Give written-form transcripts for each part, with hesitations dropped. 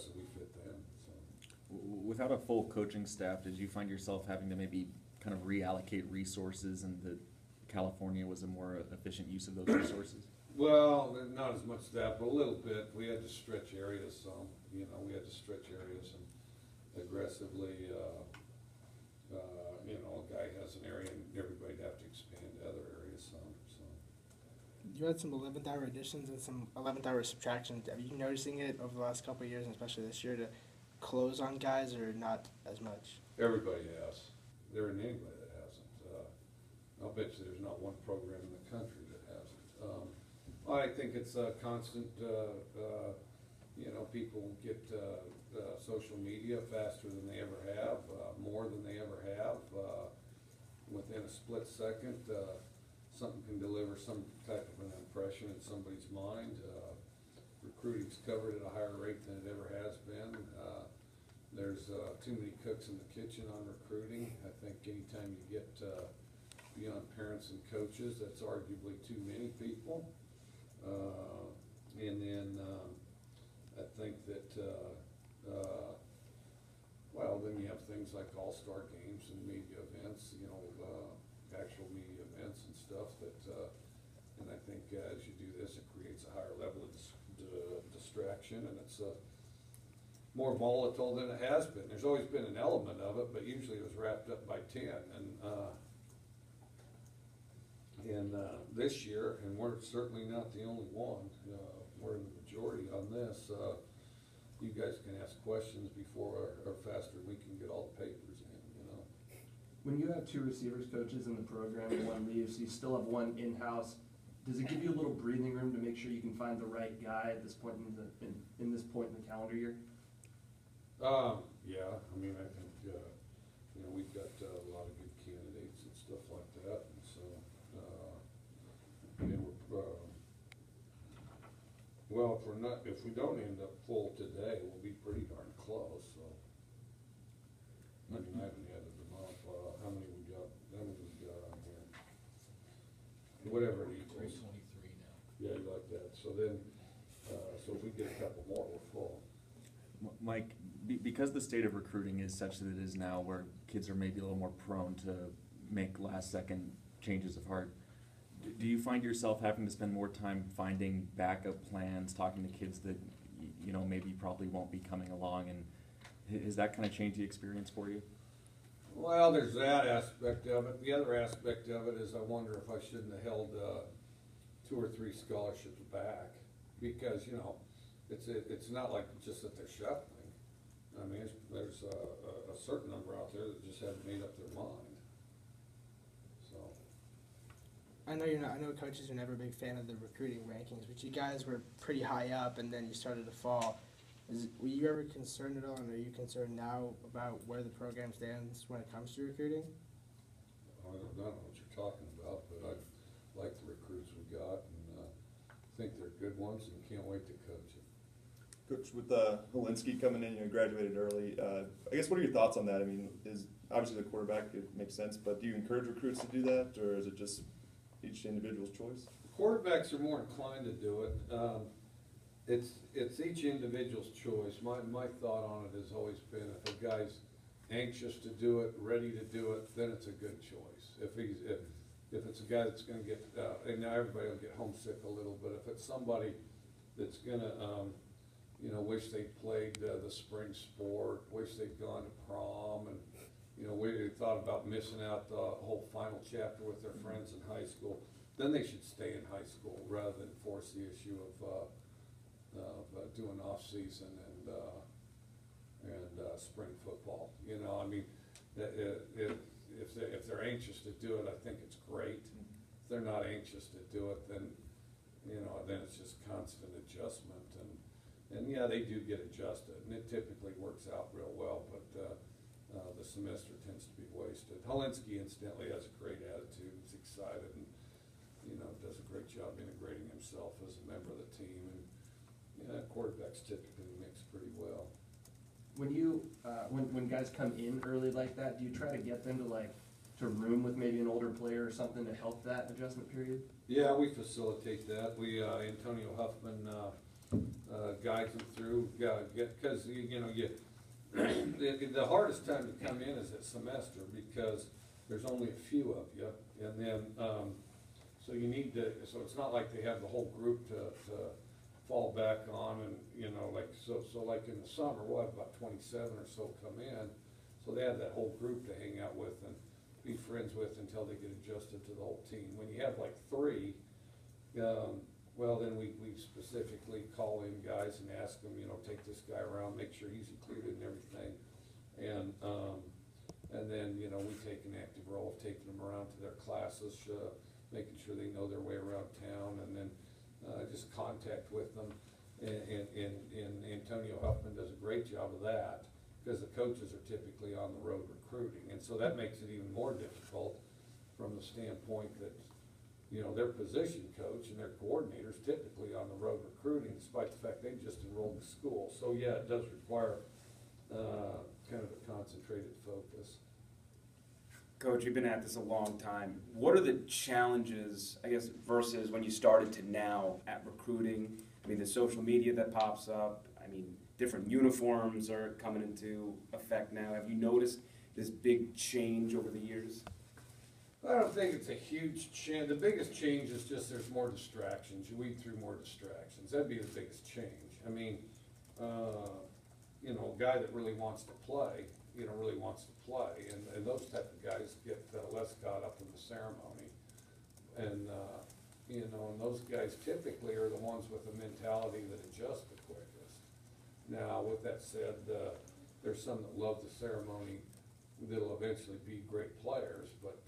us and we fit them. So. Without a full coaching staff, did you find yourself having to maybe kind of reallocate resources, and that California was a more efficient use of those resources? Well, not as much that, but a little bit. We had to stretch areas some. We had to stretch areas and aggressively. A guy has an area, and everybody'd have to expand to other areas some. So. You had some 11th hour additions and some 11th hour subtractions. Are you noticing it over the last couple of years, and especially this year, to close on guys, or not as much? Everybody has. There isn't anybody that hasn't. I'll bet you there's not one program in the country that hasn't. I think it's a constant. People get social media faster than they ever have, more than they ever have. Within a split second, something can deliver some type of an impression in somebody's mind. Recruiting's covered at a higher rate than it ever has been. There's too many cooks in the kitchen on recruiting. I think anytime you get beyond parents and coaches, that's arguably too many people. And then I think that, then you have things like all-star games and media events, actual media events and stuff that, and I think as you do this, it creates a higher level of distraction, and it's more volatile than it has been. There's always been an element of it, but usually it was wrapped up by 10. And this year, and we're certainly not the only one, we're in the majority on this, you guys can ask questions before or faster we can get all the papers in, When you have two receivers coaches in the program and one leaves, you still have one in-house. Does it give you a little breathing room to make sure you can find the right guy at this point in this point in the calendar year? Yeah, I mean, I think, we've got a lot of good candidates and stuff like that, and so, if we don't end up full today, we'll be pretty darn close, so. I mean, I haven't added them up, how many we got on here? Whatever it equals. 323 now. Yeah, you like that, so then, so if we get a couple more, we're full. Mike, because the state of recruiting is such that it is now, where kids are maybe a little more prone to make last-second changes of heart, do you find yourself having to spend more time finding backup plans, talking to kids that maybe probably won't be coming along, and has that kind of changed the experience for you? Well, there's that aspect of it. The other aspect of it is I wonder if I shouldn't have held 2 or 3 scholarships back, because it's not like just that they're shuffling. I mean, there's a certain number out there that just haven't made up their mind. So. I know coaches are never a big fan of the recruiting rankings, but you guys were pretty high up, and then you started to fall. Were you ever concerned at all, and are you concerned now about where the program stands when it comes to recruiting? I don't know what you're talking about, but I like the recruits we got, and think they're good ones, and can't wait to coach them. Coach, with Helinski coming in, graduated early. I guess, what are your thoughts on that? I mean, is obviously the quarterback, it makes sense, but do you encourage recruits to do that, or is it just each individual's choice? Quarterbacks are more inclined to do it. It's each individual's choice. My thought on it has always been, if a guy's anxious to do it, ready to do it, then it's a good choice. If it's a guy that's going to get, and now everybody will get homesick a little, but if it's somebody that's going to, wish they'd played the spring sport, wish they'd gone to prom, and we thought about missing out the whole final chapter with their friends in high school, then they should stay in high school rather than force the issue of doing off season and spring football. I mean, if they're anxious to do it, I think it's great. If they're not anxious to do it, then then it's just constant adjustment, and yeah, they do get adjusted, and it typically works out real well, but the semester tends to be wasted. Helinski, incidentally, has a great attitude. He's excited, and does a great job integrating himself as a member of the team. And quarterbacks typically mix pretty well. When you when guys come in early like that, do you try to get them to room with maybe an older player or something to help that adjustment period? Yeah, we facilitate that. We Antonio Huffman guides them through, because, you know, the hardest time to come in is at semester, because there's only a few of you, and then, so you need to, so it's not like they have the whole group to fall back on, and, you know, like, so like in the summer, we'll have about 27 or so come in, so they have that whole group to hang out with and be friends with until they get adjusted to the whole team. When you have like 3, well, then we specifically call in guys and ask them, you know, take this guy around, make sure he's included in everything. And then, you know, we take an active role of taking them around to their classes, making sure they know their way around town, and then just contact with them. And Antonio Huffman does a great job of that, because the coaches are typically on the road recruiting. And so that makes it even more difficult from the standpoint that, you know, their position coach and their coordinators typically on the road recruiting, despite the fact they just enrolled in school. So yeah, it does require kind of a concentrated focus. Coach, you've been at this a long time. What are the challenges, I guess, versus when you started to now at recruiting? I mean, the social media that pops up, I mean, different uniforms are coming into effect now. Have you noticed this big change over the years? I don't think it's a huge change. The biggest change is just there's more distractions. You weed through more distractions. That'd be the biggest change. I mean, you know, a guy that really wants to play, you know, really wants to play. And those type of guys get less caught up in the ceremony. And, you know, and those guys typically are the ones with the mentality that adjust the quickest. Now, with that said, there's some that love the ceremony that'll eventually be great players, but,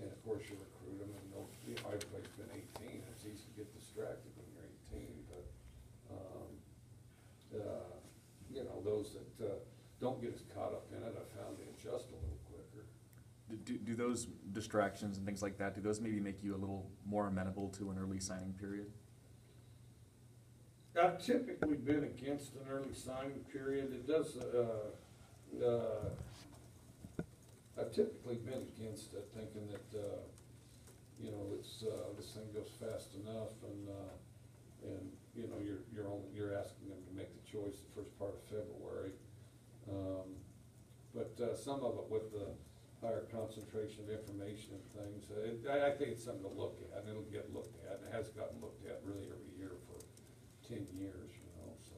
and of course you recruit them, and they'll, you know, everybody's been 18, it's easy to get distracted when you're 18, but, you know, those that, don't get as caught up in it, I found they adjust a little quicker. Do those distractions and things like that, do those maybe make you a little more amenable to an early signing period? I've typically been against an early signing period. It does, I've typically been against it, thinking that, you know, it's, this thing goes fast enough, and you know, you're asking them to make the choice the first part of February. But some of it with the higher concentration of information and things, I think it's something to look at, and it'll get looked at, and it has gotten looked at really every year for 10 years, you know, so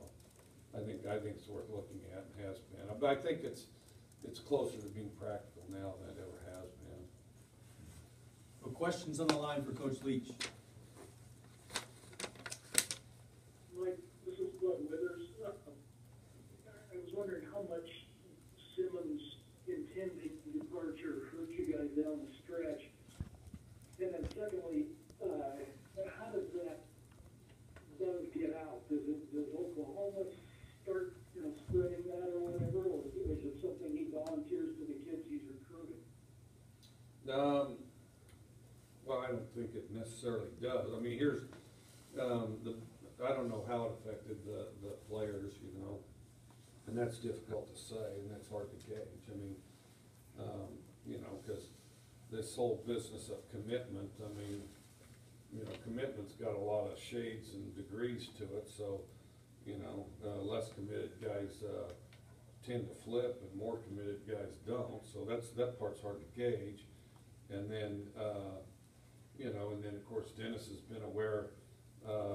I think it's worth looking at, and has been. But I think it's closer to being practical now than it ever has been. Well, questions on the line for Coach Leach? Mike, this is Bud Withers. I was wondering how much Simmons' intended departure hurt you guys down the stretch. And then secondly, how does that get out? Does Oklahoma start, you know, spreading that or whatever, or is it something he volunteers to the kids he's recruiting? Well, I don't think it necessarily does. I mean, here's, I don't know how it affected the players, you know, and that's difficult to say, and that's hard to gauge. I mean, you know, because this whole business of commitment, I mean, you know, commitment's got a lot of shades and degrees to it, so, you know, less committed guys tend to flip, and more committed guys don't, so that part's hard to gauge. And then, you know, and then of course Dennis has been aware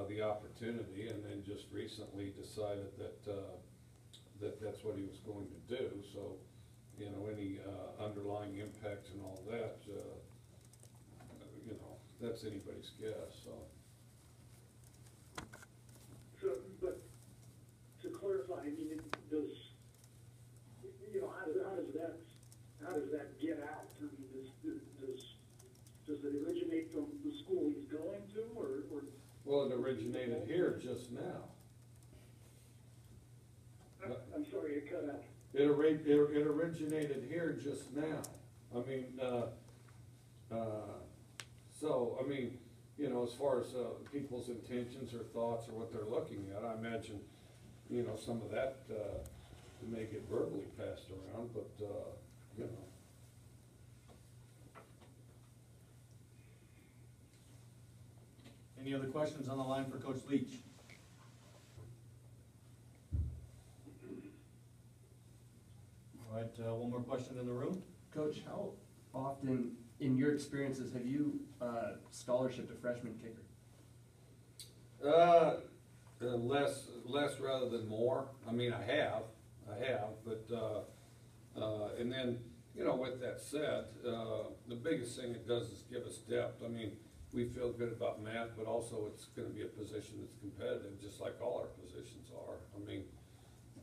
the opportunity, and then just recently decided that that's what he was going to do. So, you know, any underlying impact and all that, you know, that's anybody's guess. So, but to clarify, I mean, does, you know, how does that get out? I mean, does it originate from the school he's going to, or? Well, it originated here just now. I'm sorry, it cut out. It originated here just now. I mean, so, I mean, you know, as far as people's intentions or thoughts or what they're looking at, I imagine, you know, some of that may get verbally passed around, but, you know. Any other questions on the line for Coach Leach? right, one more question in the room? Coach, how often, in your experiences, have you scholarshiped a freshman kicker? Less rather than more. I mean, I have, but, and then, you know, with that said, the biggest thing it does is give us depth. I mean, we feel good about Matt, but also it's gonna be a position that's competitive, just like all our positions are. I mean,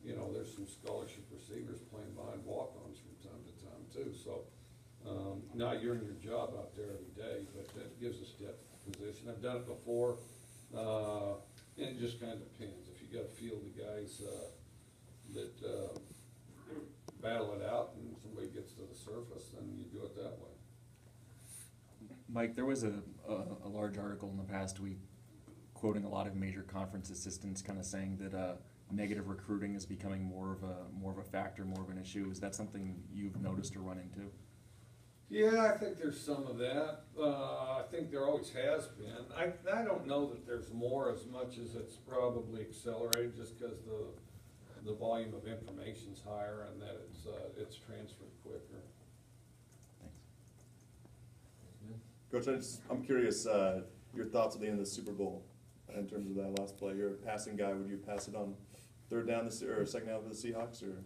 you know, there's some scholarship receivers playing behind walk-ons from time to time too, so, now you're in your job out there every day, but that gives us depth of position. I've done it before, and it just kinda depends. If you got a field of guys, that, battle it out and somebody gets to the surface, then you do it that way. Mike, there was a large article in the past week quoting a lot of major conference assistants kind of saying that negative recruiting is becoming more of a factor, more of an issue. Is that something you've noticed or run into? Yeah, I think there's some of that. I think there always has been. I don't know that there's more as much as it's probably accelerated just because the volume of information's higher and that it's transferred quicker. Thanks. Coach, I'm curious, your thoughts at the end of the Super Bowl in terms of that last play. You're a passing guy. Would you pass it on third down or second down for the Seahawks, or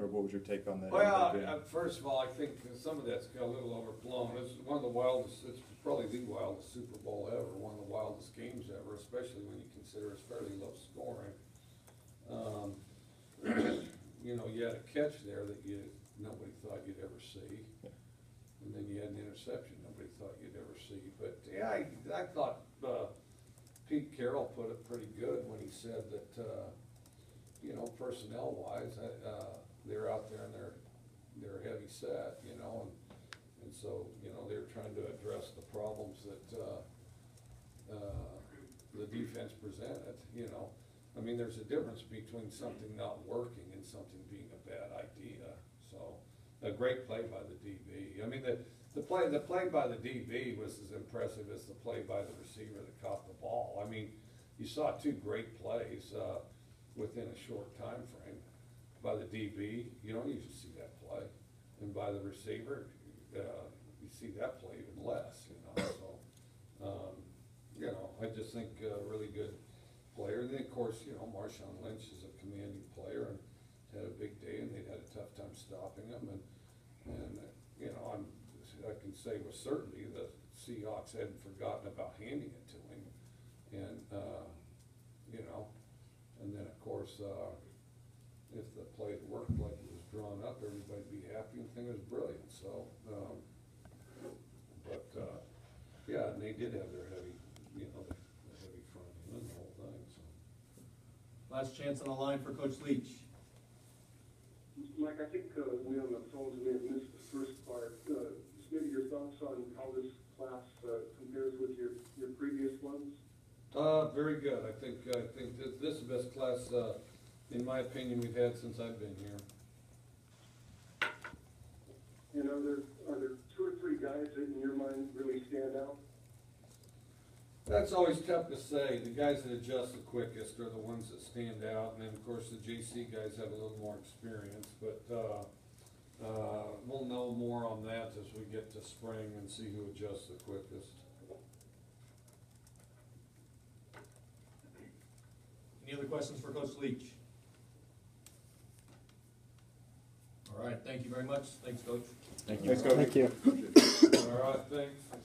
what was your take on that? Well, first of all, I think some of that's got a little overblown. It's one of the wildest, it's probably the wildest Super Bowl ever, one of the wildest games ever, especially when you consider it's fairly low scoring. You know, you had a catch there that nobody thought you'd ever see. And then you had an interception nobody thought you'd ever see. But yeah, I thought Pete Carroll put it pretty good when he said that, you know, personnel-wise, they're out there and they're heavy set, you know, and so, you know, they're trying to address the problems that the defense presented, you know. I mean, there's a difference between something not working and something being a bad idea. So, a great play by the DB. I mean, the play by the DB was as impressive as the play by the receiver that caught the ball. I mean, you saw two great plays within a short time frame. By the DB, you don't usually see that play, and by the receiver, you see that play even less. You know, so you know, I just think really good player. And then of course, you know, Marshawn Lynch is a commanding player and had a big day, and they'd had a tough time stopping him. And you know, I can say with certainty the Seahawks hadn't forgotten about handing it to him, and you know, and then of course, if the play had worked like it was drawn up, everybody'd be happy and think it was brilliant. So, yeah, and they did have their heavy, you know, the heavy front end and the whole thing. So. Last chance on the line for Coach Leach. Mike, I think we on the phones may have missed the first part. Just maybe your thoughts on how this class compares with your previous ones? Very good. I think this is the best class, in my opinion, we've had since I've been here. And are there two or three guys that in your mind really stand out? That's always tough to say. The guys that adjust the quickest are the ones that stand out, and then of course the JC guys have a little more experience. But we'll know more on that as we get to spring and see who adjusts the quickest. Any other questions for Coach Leach? All right, thank you very much. Thanks, Coach. Thank you. Thanks, Coach. Thank you. All right, thanks.